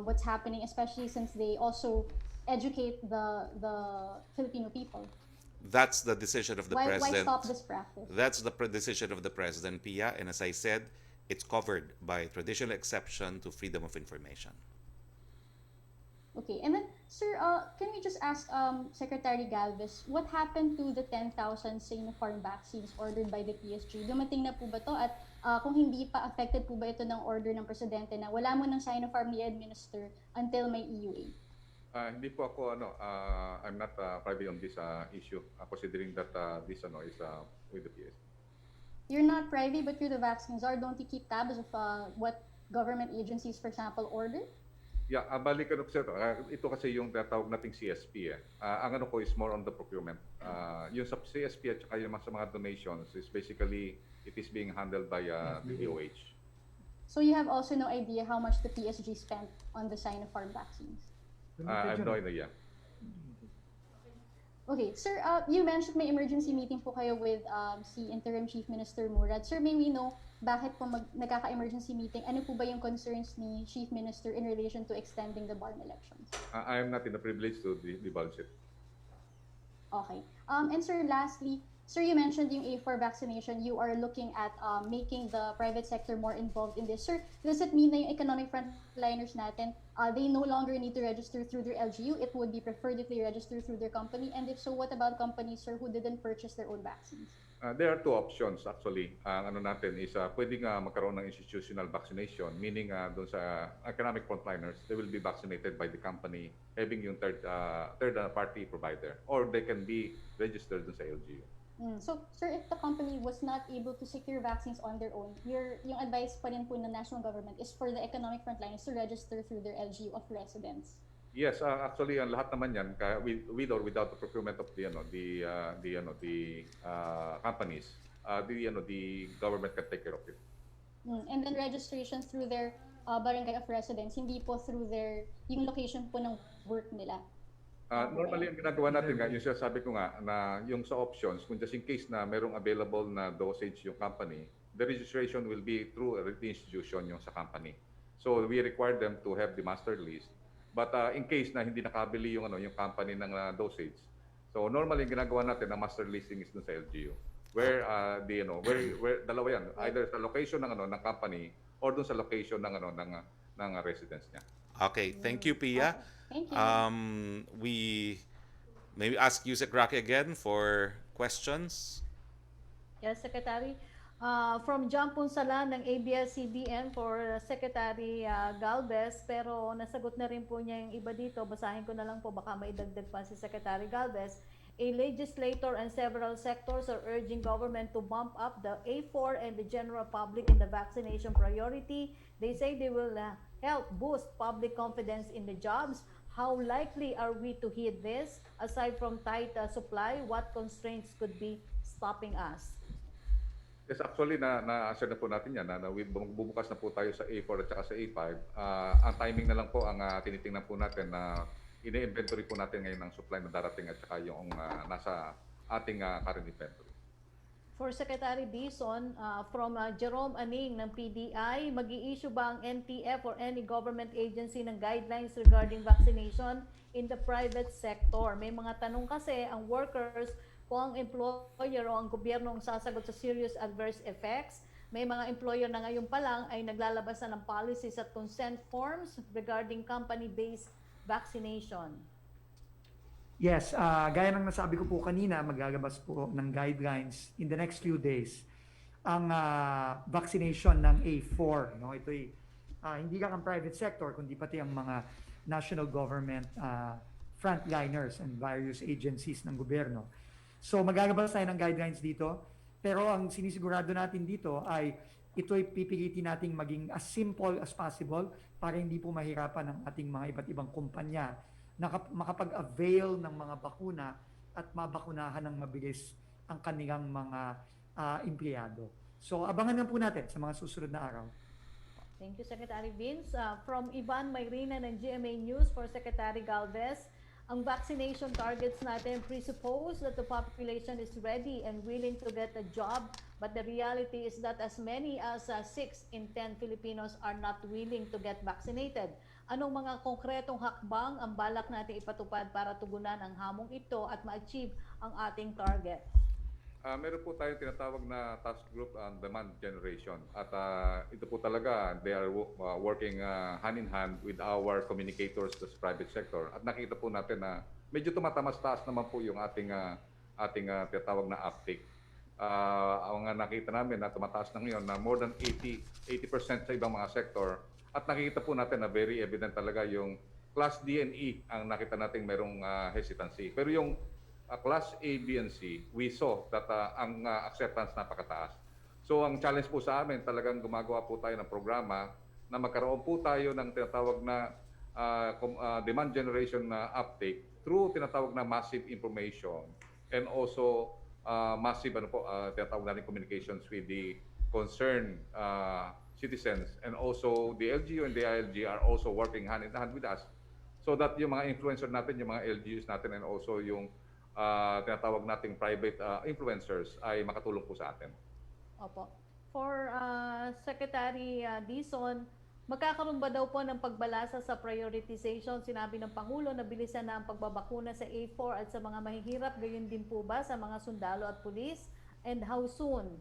[SPEAKER 7] what's happening? Especially since they also educate the Filipino people.
[SPEAKER 1] That's the decision of the
[SPEAKER 7] Why
[SPEAKER 1] president.
[SPEAKER 7] stop this practice?
[SPEAKER 1] That's the decision of the president, Pia. And as I said, it's covered by traditional exception to freedom of information.
[SPEAKER 7] Okay, and then, sir, can we just ask Secretary Galvez, what happened to the 10,000 Sinopharm vaccines ordered by the PSG? Dumating na po ba to? At kung hindi pa, affected po ba ito ng order ng Presidente na wala mo ng Sinopharm i-administer until may EUA?
[SPEAKER 2] Hindi po ako, I'm not privy on this issue, considering that this is with the PSG.
[SPEAKER 7] You're not privy, but you're the vaccine czar. Don't you keep tabs of what government agencies, for example, order?
[SPEAKER 2] Yeah, balikan ko sir. Ito kasi yung tatawag nating CSP. Ang ano ko is more on the procurement. Yung sa CSP at saka yung sa mga donations is basically, it is being handled by the DOH.
[SPEAKER 7] So you have also no idea how much the PSG spent on the Sinopharm vaccines?
[SPEAKER 2] I have no idea.
[SPEAKER 7] Okay, sir, you mentioned may emergency meeting po kayo with si Interim Chief Minister Murad. Sir, may we know bakit po nagkaka-emergency meeting? Ano po ba yung concerns ni Chief Minister in relation to extending the BARM elections?
[SPEAKER 2] I am not in the privilege to divulge it.
[SPEAKER 7] Okay. And sir, lastly, sir, you mentioned yung A4 vaccination. You are looking at making the private sector more involved in this. Sir, does it mean na yung economic frontliners natin, they no longer need to register through their LGU? It would be preferred if they register through their company. And if so, what about companies, sir, who didn't purchase their own vaccines?
[SPEAKER 2] There are two options actually. Ang ano natin is pwedeng magkaroon ng institutional vaccination, meaning doon sa economic frontliners, they will be vaccinated by the company having yung third party provider, or they can be registered doon sa LGU.
[SPEAKER 7] So, sir, if the company was not able to secure vaccines on their own, yung advice pa rin po ng national government is for the economic frontliners to register through their LGU of residence.
[SPEAKER 2] Yes, actually, ang lahat naman yan, with or without the procurement of the companies, the government can take care of it.
[SPEAKER 7] And then registration through their barangay of residence, hindi po through yung location po ng work nila.
[SPEAKER 2] Normally, ang ginagawa natin nga, yung sinasabi ko nga, na yung sa options, kung just in case na merong available na dosage yung company, the registration will be through the institution yung sa company. So we require them to have the master list. But in case na hindi nakabili yung company ng dosage, so normally ginagawa natin ang master listing is dun sa LGU, where where dalawa yan, either sa location ng ng company or dun sa location ng residence niya.
[SPEAKER 1] Okay, thank you, Pia.
[SPEAKER 7] Thank you.
[SPEAKER 1] We maybe ask Yusek Roque again for questions.
[SPEAKER 4] Yes, Secretary. From John Punsalan ng ABS-CBN for Secretary Galvez, pero nasagot na rin po niya yung iba dito. Basahin ko na lang po, baka maidagdag pa si Secretary Galvez. A legislator and several sectors are urging government to bump up the A4 and the general public in the vaccination priority. They say they will help boost public confidence in the jobs. How likely are we to hit this? Aside from tight supply, what constraints could be stopping us?
[SPEAKER 2] Yes, actually, na-answer na po natin yan. Bubukas na po tayo sa A4 at saka sa A5. Ang timing na lang po ang tinitingnan po natin na ine-inventory po natin ngayon ng supply na darating at saka yung nasa ating current inventory.
[SPEAKER 4] For Secretary Dizon, from Jerome Aning ng PDI, mag-i-issue ba ang NTF or any government agency ng guidelines regarding vaccination in the private sector? May mga tanong kasi ang workers kung ang employer o ang gobyerno ang sasagot sa serious adverse effects. May mga employer na ngayon pa lang ay naglalabas na ng policies at consent forms regarding company-based vaccination.
[SPEAKER 3] Yes, gaya ng nasabi ko po kanina, maglalabas po ng guidelines in the next few days ang vaccination ng A4. No? Ito'y hindi lang ang private sector, kundi pati ang mga national government frontliners and various agencies ng gobyerno. So maglalabas tayo ng guidelines dito, pero ang sinisigurado natin dito ay ito'y pipilitin nating maging as simple as possible para hindi po mahirapan ang ating mga iba't ibang kumpanya na makapag-avail ng mga bakuna at mabakunahan ng mabilis ang kanilang mga empleyado. So abangan lang po natin sa mga susunod na araw.
[SPEAKER 4] Thank you, Secretary Vince. From Ivan Mayrina ng GMA News for Secretary Galvez, ang vaccination targets natin presuppose that the population is ready and willing to get a job, but the reality is that as many as 6 in 10 Filipinos are not willing to get vaccinated. Anong mga konkretong hakbang ang balak natin ipatupad para tugunan ang hamong ito at ma-achieve ang ating target?
[SPEAKER 2] Meron po tayong tinatawag na task group on demand generation. At ito po talaga, they are working hand in hand with our communicators sa private sector. At nakita po natin na medyo tumatamas-taas naman po yung ating tinatawag na uptake. Ang nakita namin na tumataas na ngayon na more than 80% sa ibang mga sector. At nakikita po natin na very evident talaga yung Class D and E ang nakita natin merong hesitancy. Pero yung Class A, B, and C, we saw that ang acceptance napakataas. So ang challenge po sa amin, talagang gumagawa po tayo ng programa na magkaroon po tayo ng tinatawag na demand generation na uptake through tinatawag na massive information and also massive tinatawag natin communications with the concerned citizens, and also the LGU and the ILG are also working hand in hand with us so that yung mga influencer natin, yung mga LGUs natin, and also yung tinatawag nating private influencers ay makatulong po sa atin.
[SPEAKER 4] Opo. For Secretary Dizon, magkakaroon ba daw po ng pagbalasa sa prioritization? Sinabi ng Pangulo na bilisan na ang pagbabakuna sa A4 at sa mga mahihirap, gayon din po ba sa mga sundalo at pulis? And how soon?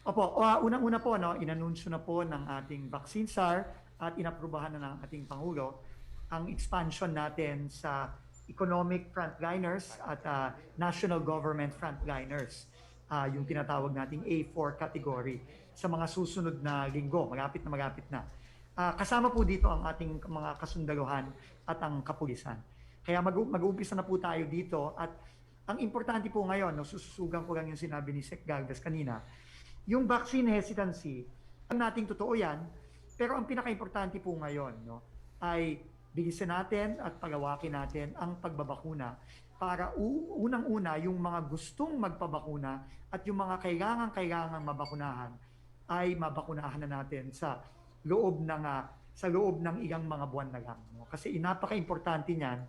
[SPEAKER 3] Opo, unang-una po, no, inanunsyo na po ng ating vaccine SAR at inaprubahan na ng ating Pangulo ang expansion natin sa economic frontliners at national government frontliners, yung tinatawag nating A4 category sa mga susunod na linggo, malapit na. Kasama po dito ang ating mga kasundaluhan at ang kapulisan. Kaya mag-uumpisa na po tayo dito at ang importante po ngayon, no, sususugan ko lang yung sinabi ni Sec. Galvez kanina, yung vaccine hesitancy, ang nating totoo yan, pero ang pinaka-importante po ngayon, no, ay bilisan natin at palawakin natin ang pagbabakuna para unang-una yung mga gustong magpabakuna at yung mga kailangang mabakunahan ay mabakunahan na natin sa loob ng ilang mga buwan na lang. No? Kasi napaka-importante niyan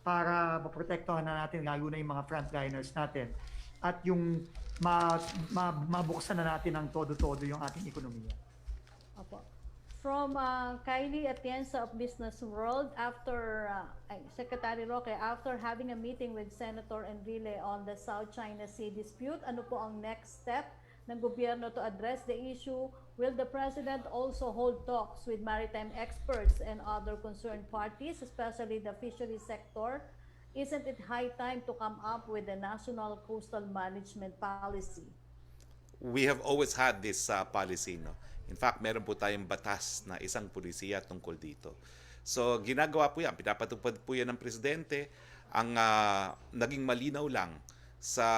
[SPEAKER 3] para maprotektahan na natin lalo na yung mga frontliners natin at yung mabuksan na natin ng todo-todo yung ating ekonomiya.
[SPEAKER 4] Opo. From Kylie Atienza of Business World, after Secretary Roque, after having a meeting with Senator Enrile on the South China Sea dispute, ano po ang next step ng gobyerno to address the issue? Will the President also hold talks with maritime experts and other concerned parties, especially the fisheries sector? Isn't it high time to come up with a national coastal management policy?
[SPEAKER 1] We have always had this policy, no? In fact, meron po tayong batas na isang pulisiya tungkol dito. So, ginagawa po yan. Pinapatupad po yan ng Presidente. Ang naging malinaw lang sa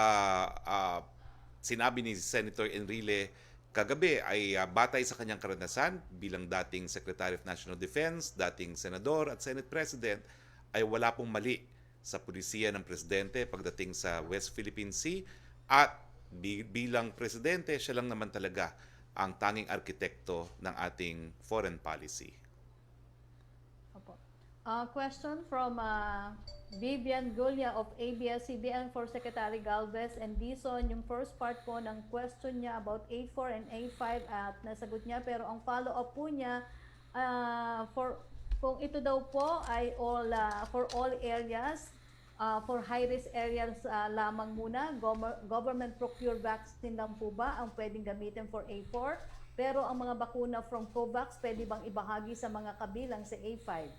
[SPEAKER 1] sinabi ni Senator Enrile kagabi ay batay sa kanyang karanasan bilang dating Secretary of National Defense, dating Senador at Senate President, ay wala pong mali sa pulisiya ng Presidente pagdating sa West Philippine Sea at bilang Presidente, siya lang naman talaga ang tanging arkitekto ng ating foreign policy.
[SPEAKER 4] Opo. Question from Vivian Gulia of ABS-CBN for Secretary Galvez and Dizon. Yung first part po ng question niya about A4 and A5 at nasagot niya, pero ang follow-up po niya kung ito daw po ay for all areas, for high-risk areas lamang muna, government procure vaccine lang po ba ang pwedeng gamitin for A4? Pero ang mga bakuna from COVAX, pwede bang ibahagi sa mga kabilang sa A5?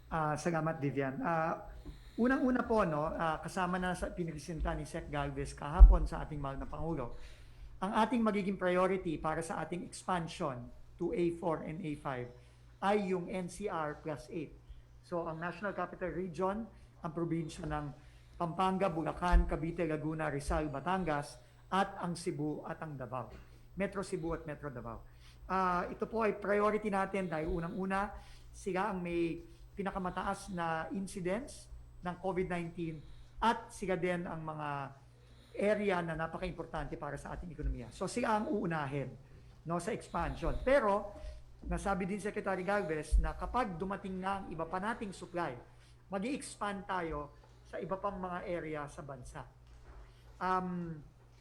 [SPEAKER 3] Salamat, Vivian. Unang-una po, no, kasama na sa pinresenta ni Sec. Galvez kahapon sa ating mahal na Pangulo, ang ating magiging priority para sa ating expansion to A4 and A5 ay yung NCR plus 8. So, ang National Capital Region, ang probinsya ng Pampanga, Bulacan, Cavite, Laguna, Rizal, Batangas, at ang Cebu at ang Davao. Metro Cebu at Metro Davao. Ito po ay priority natin dahil unang-una, sila ang may pinakamataas na incidence ng COVID-19 at sila din ang mga area na napaka-importante para sa ating ekonomiya. So sila ang uunahin, no, sa expansion. Pero nasabi din Secretary Galvez na kapag dumating na ang iba pa nating supply, mag-i-expand tayo sa iba pang mga area sa bansa.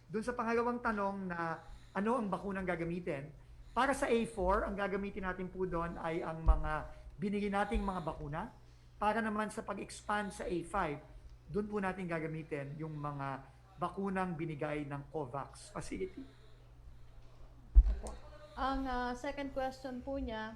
[SPEAKER 3] Doon sa pangalawang tanong na ano ang bakunang gagamitin, para sa A4, ang gagamitin natin po doon ay ang mga binili nating mga bakuna. Para naman sa pag-expand sa A5, doon po natin gagamitin yung mga bakunang binigay ng COVAX facility.
[SPEAKER 4] Ang second question po niya,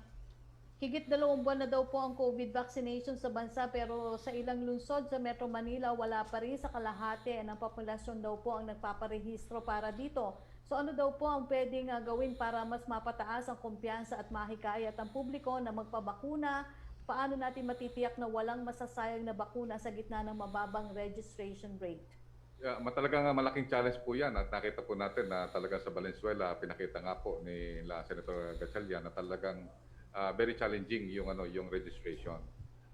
[SPEAKER 4] higit 2 buwan na daw po ang COVID vaccination sa bansa pero sa ilang lungsod sa Metro Manila wala pa rin sa kalahati ng populasyon daw po ang nagpaparehistro para dito. So ano daw po ang pwedeng gawin para mas mapataas ang kumpiyansa at mahikayat ang publiko na magpabakuna? Paano natin matitiyak na walang masasayang na bakuna sa gitna ng mababang registration rate?
[SPEAKER 2] Talagang malaking challenge po yan at nakita po natin na talagang sa Valenzuela, pinakita nga po ni Senator Gatchalian na talagang very challenging yung registration.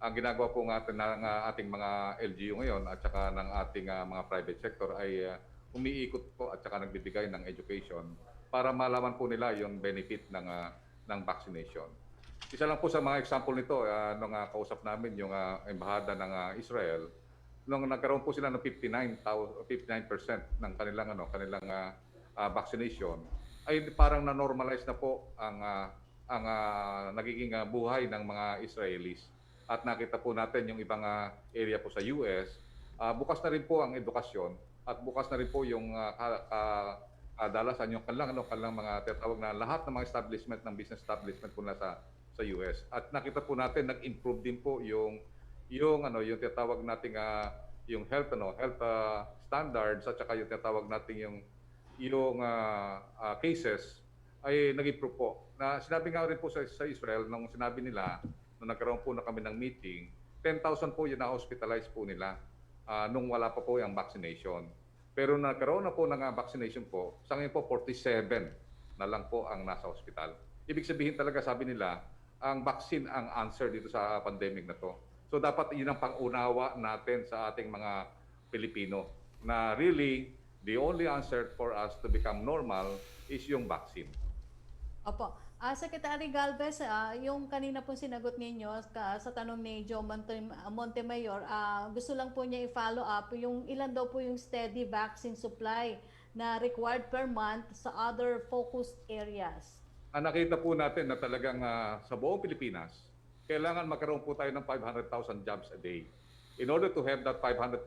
[SPEAKER 2] Ang ginagawa po natin ng ating mga LGU ngayon at saka ng ating mga private sector ay umiikot po at saka nagbibigay ng education para malaman po nila yung benefit ng vaccination. Isa lang po sa mga example nito, nung kausap namin yung embahada ng Israel, nung nagkaroon po sila ng 59% ng kanilang vaccination, ay parang na-normalize na po ang nagiging buhay ng mga Israelis. At nakita po natin yung ibang area po sa US, bukas na rin po ang edukasyon at bukas na rin po yung kadalasan yung kanilang mga tinatawag na lahat ng mga establishment ng business establishment po na sa US. At nakita po natin nag-improve din po yung tinatawag nating yung health standards at saka yung tinatawag nating yung cases ay nag-improve po. Na sinabi nga rin po sa Israel nung sinabi nila nung nagkaroon po na kami ng meeting, 10,000 po yung na-hospitalize po nila nung wala pa po yung vaccination. Pero nagkaroon na po ng vaccination po, sa ngayon po 47 na lang po ang nasa hospital. Ibig sabihin talaga, sabi nila, ang vaccine ang answer dito sa pandemic na to. So dapat yun ang pang-unawa natin sa ating mga Pilipino na really the only answer for us to become normal is yung vaccine.
[SPEAKER 4] Opo. Secretary Galvez, yung kanina po sinagot ninyo sa tanong ni Joe Montemayor, gusto lang po niya i-follow up yung ilan daw po yung steady vaccine supply na required per month sa other focused areas.
[SPEAKER 2] Nakita po natin na talagang sa buong Pilipinas, kailangan magkaroon po tayo ng 500,000 jobs a day. In order to have that 500,000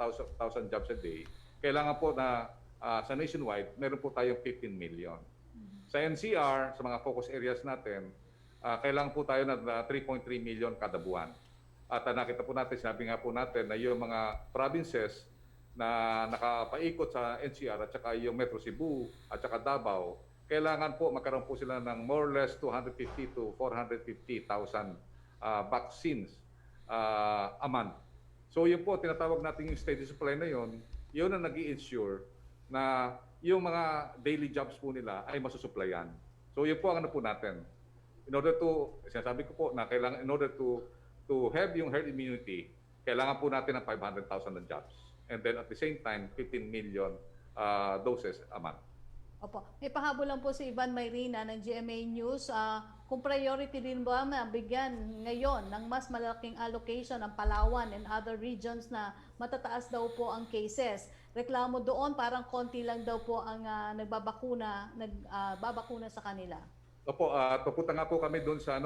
[SPEAKER 2] jobs a day, kailangan po na sa nationwide, meron po tayong 15 million. Sa NCR, sa mga focus areas natin, kailangan po tayo ng 3.3 million kada buwan. At nakita po natin, sinabi nga po natin na yung mga provinces na nakapaikot sa NCR at saka yung Metro Cebu at saka Davao, kailangan po magkaroon po sila ng more or less 250 to 450,000 vaccines a month. So yun po, tinatawag natin yung steady supply na yun ang nag-i-ensure na yung mga daily jobs po nila ay masusuplayan. So yun po ang po natin. In order to, sinasabi ko po na kailangan, in order to have yung herd immunity, kailangan po natin ng 500,000 na jobs. And then at the same time, 15 million doses a month.
[SPEAKER 4] Opo. May pahabol lang po si Ivan Mayrina ng GMA News. kung priority din ba mabigyan ngayon ng mas malaking allocation ng Palawan and other regions na matataas daw po ang cases. Reklamo doon, parang konti lang daw po ang nagbabakuna sa kanila.
[SPEAKER 2] Opo, pupunta nga po kami doon sa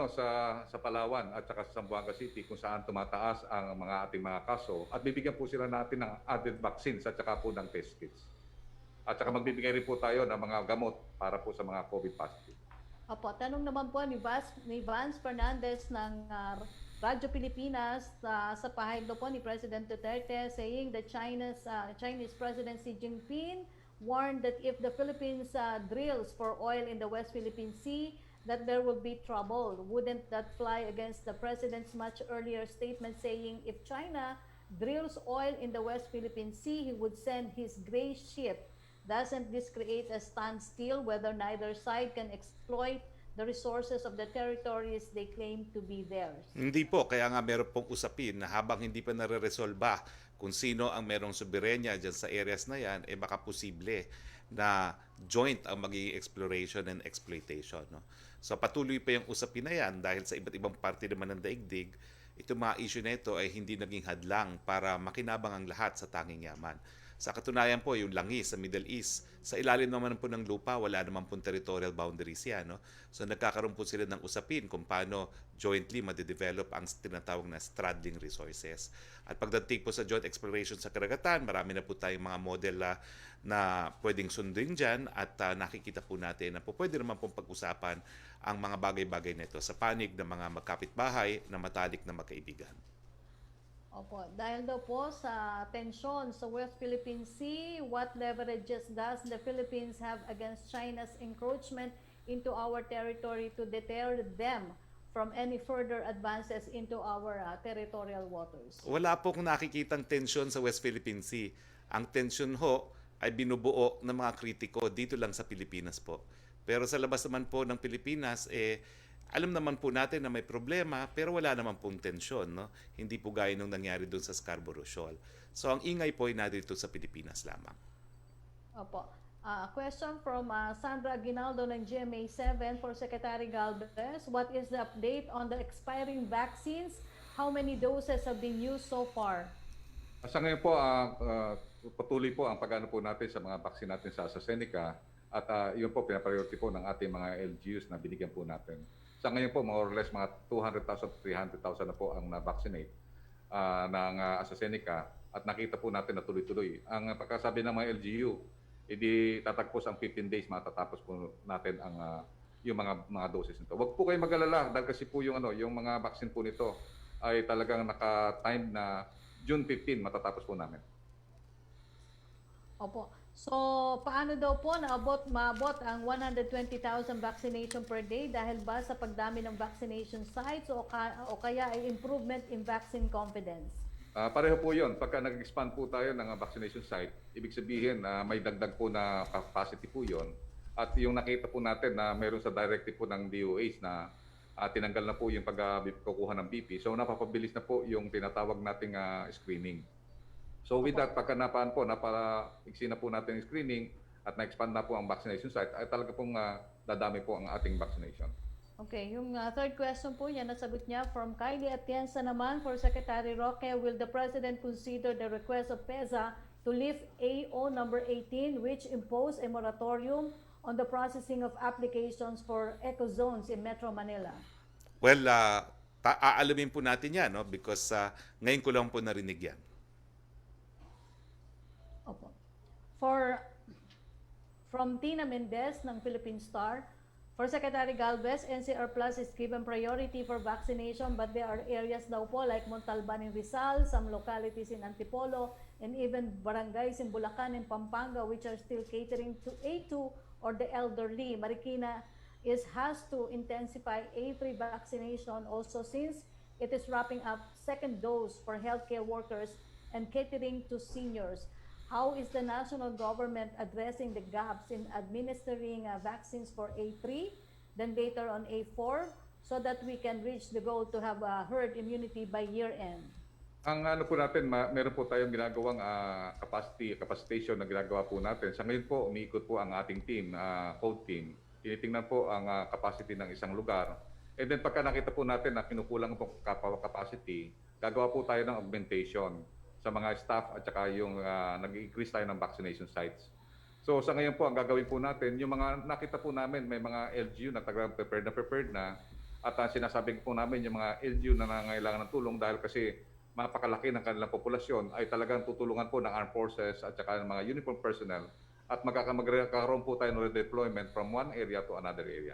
[SPEAKER 2] sa Palawan at saka sa Zamboanga City kung saan tumataas ang mga ating mga kaso at bibigyan po sila natin ng added vaccines at saka po ng test kits. At saka magbibigay rin po tayo ng mga gamot para po sa mga COVID positive.
[SPEAKER 4] Opo, tanong naman po ni Vance Fernandez ng Radyo Pilipinas sa pahayag daw po ni President Duterte saying that Chinese President Xi Jinping warned that if the Philippines drills for oil in the West Philippine Sea, that there will be trouble. Wouldn't that fly against the President's much earlier statement saying if China drills oil in the West Philippine Sea, he would send his gray ship? Doesn't this create a standstill whether neither side can exploit the resources of the territories they claim to be theirs?
[SPEAKER 1] Hindi po, kaya nga meron pong usapin na habang hindi pa nare-resolba kung sino ang merong soberenya dyan sa areas na yan, baka posible na joint ang magiging exploration and exploitation. No? So patuloy pa yung usapin na yan dahil sa iba't ibang parte naman ng daigdig, itong mga issue na ito ay hindi naging hadlang para makinabang ang lahat sa tanging yaman. Sa katunayan po, yung langis sa Middle East, sa ilalim naman po ng lupa, wala naman po territorial boundaries yan. No? So nagkakaroon po sila ng usapin kung paano jointly madedevelop ang tinatawag na straddling resources. At pagdating po sa joint exploration sa karagatan, marami na po tayong mga model na pwedeng sundin dyan at nakikita po natin na po pwede naman pong pag-usapan ang mga bagay-bagay nito sa panig ng mga magkapitbahay na matalik na magkaibigan.
[SPEAKER 4] Opo, dahil daw po sa tensyon sa West Philippine Sea, what leverages does the Philippines have against China's encroachment into our territory to deter them from any further advances into our territorial waters?
[SPEAKER 1] Wala po kung nakikitang tensyon sa West Philippine Sea. Ang tensyon ho ay binubuo ng mga kritiko dito lang sa Pilipinas po. Pero sa labas naman po ng Pilipinas, alam naman po natin na may problema pero wala naman pong tensyon. No? Hindi po gaya nung nangyari doon sa Scarborough Shoal. So ang ingay po ay narito sa Pilipinas lamang.
[SPEAKER 4] Opo. Question from Sandra Aguinaldo ng GMA7 for Secretary Galvez. What is the update on the expiring vaccines? How many doses have been used so far?
[SPEAKER 2] Sa ngayon po, patuloy po ang pag-ano po natin sa mga vaccine natin sa AstraZeneca at yun po pinapriority po ng ating mga LGUs na binigyan po natin. Sa ngayon po, more or less mga 200,000 to 300,000 na po ang na-vaccinate ng AstraZeneca at nakita po natin na tuloy-tuloy. Ang pagkasabi ng mga LGU, hindi tatagpos ang 15 days, matatapos po natin ang yung mga doses nito. Huwag po kayo mag-alala dahil kasi po yung mga vaccine po nito ay talagang naka-time na June 15 matatapos po namin.
[SPEAKER 4] Opo. So, paano daw po maabot ang 120,000 vaccination per day dahil ba sa pagdami ng vaccination sites o kaya ay improvement in vaccine confidence?
[SPEAKER 2] Pareho po yun. Pagka nag-expand po tayo ng vaccination site, ibig sabihin na may dagdag po na capacity po yun. At yung nakita po natin na mayroon sa directive po ng DOH na tinanggal na po yung pagkukuha ng BP. So napapabilis na po yung tinatawag nating screening. So with that, pagka napara-iksi na po natin yung screening at na-expand na po ang vaccination site, ay talaga pong dadami po ang ating vaccination.
[SPEAKER 4] Okay, yung third question po, yan nasagot niya from Kylie Atienza naman for Secretary Roque. Will the President consider the request of PEZA to lift AO number 18 which imposed a moratorium on the processing of applications for eco zones in Metro Manila?
[SPEAKER 1] Well, aalamin po natin yan, no? Because ngayon ko lang po narinig yan.
[SPEAKER 4] Opo. From Tina Mendez ng Philippine Star, for Secretary Galvez, NCR Plus is given priority for vaccination but there are areas daw po like Montalban in Rizal, some localities in Antipolo, and even barangays in Bulacan and Pampanga which are still catering to A2 or the elderly. Marikina has to intensify A3 vaccination also since it is wrapping up second dose for healthcare workers and catering to seniors. How is the national government addressing the gaps in administering vaccines for A3, then later on A4, so that we can reach the goal to have herd immunity by year-end?
[SPEAKER 2] Ang po natin, meron po tayong ginagawang capacitation na ginagawa po natin. Sa ngayon po, umiikot po ang ating team, code team. Tinitingnan po ang capacity ng isang lugar And then pagka nakita po natin na kinukulang po capacity, gagawa po tayo ng augmentation sa mga staff at saka yung nag-increase tayo ng vaccination sites. So sa ngayon po, ang gagawin po natin, yung mga nakita po namin, may mga LGU na talagang prepared na at sinasabi po namin yung mga LGU na nangangailangan ng tulong dahil kasi mapakalaki ng kanilang populasyon ay talagang tutulungan po ng armed forces at saka ng mga uniform personnel at magkakaroon po tayo ng redeployment from one area to another area.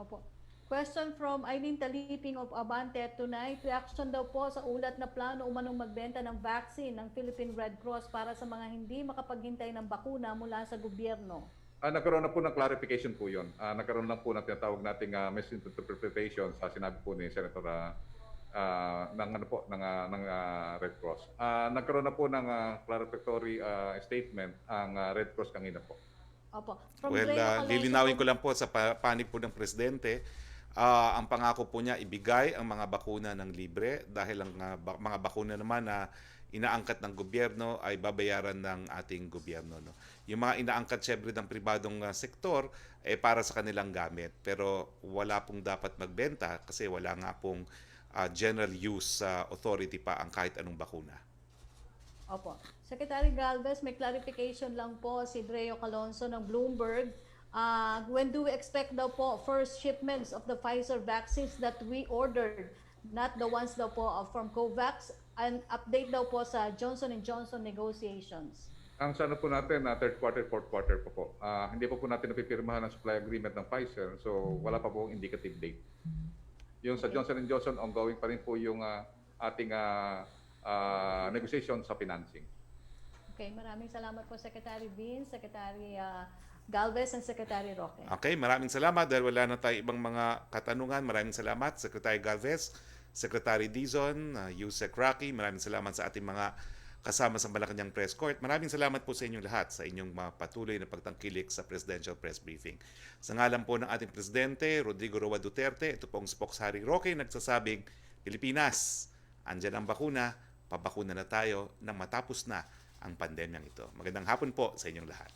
[SPEAKER 4] Opo. Question from Eileen Taliping of Abante tonight. Reaction daw po sa ulat na plano umanong magbenta ng vaccine ng Philippine Red Cross para sa mga hindi makapaghintay ng bakuna mula sa gobyerno.
[SPEAKER 2] Nagkaroon na po ng clarification po yun. Nagkaroon lang po ng tinatawag nating misinterpretation sa sinabi po ni Senator ng Red Cross. Nagkaroon na po ng clarificatory statement ang Red Cross kanina po.
[SPEAKER 4] Opo. From
[SPEAKER 1] Well,
[SPEAKER 4] Rhea Calonzo
[SPEAKER 1] lilinawin
[SPEAKER 4] po-
[SPEAKER 1] ko lang po sa panig po ng Presidente, ang pangako po niya ibigay ang mga bakuna ng libre dahil ang mga bakuna naman na inaangkat ng gobyerno ay babayaran ng ating gobyerno. No? Yung mga inaangkat syempre ng pribadong sektor para sa kanilang gamit pero wala pong dapat magbenta kasi wala nga pong general use authority pa ang kahit anong bakuna.
[SPEAKER 4] Opo. Secretary Galvez, may clarification lang po si Rhea Calonzo ng Bloomberg. When do we expect daw po first shipments of the Pfizer vaccines that we ordered, not the ones daw po from COVAX, and update daw po sa Johnson & Johnson negotiations?
[SPEAKER 2] Ang sana po natin na third quarter, fourth quarter po. Hindi pa po natin napipirmahan ang supply agreement ng Pfizer, so wala pa po indicative date. Yung sa Johnson & Johnson, ongoing pa rin po yung ating negotiation sa financing.
[SPEAKER 4] Okay, maraming salamat po Secretary Vince, Secretary Galvez, and Secretary Roque.
[SPEAKER 1] Okay, maraming salamat dahil wala na tayo ibang mga katanungan. Maraming salamat Secretary Galvez, Secretary Dizon, Yusek Roque. Maraming salamat sa ating mga kasama sa Malacanang Press Court. Maraming salamat po sa inyong lahat sa inyong mga patuloy na pagtangkilik sa Presidential Press Briefing. Sa ngalan po ng ating Presidente, Rodrigo Roa Duterte, ito pong Spokesperson Roque nagsasabing, Pilipinas, andyan ang bakuna, pabakuna na tayo nang matapos na ang pandemyang ito. Magandang hapon po sa inyong lahat.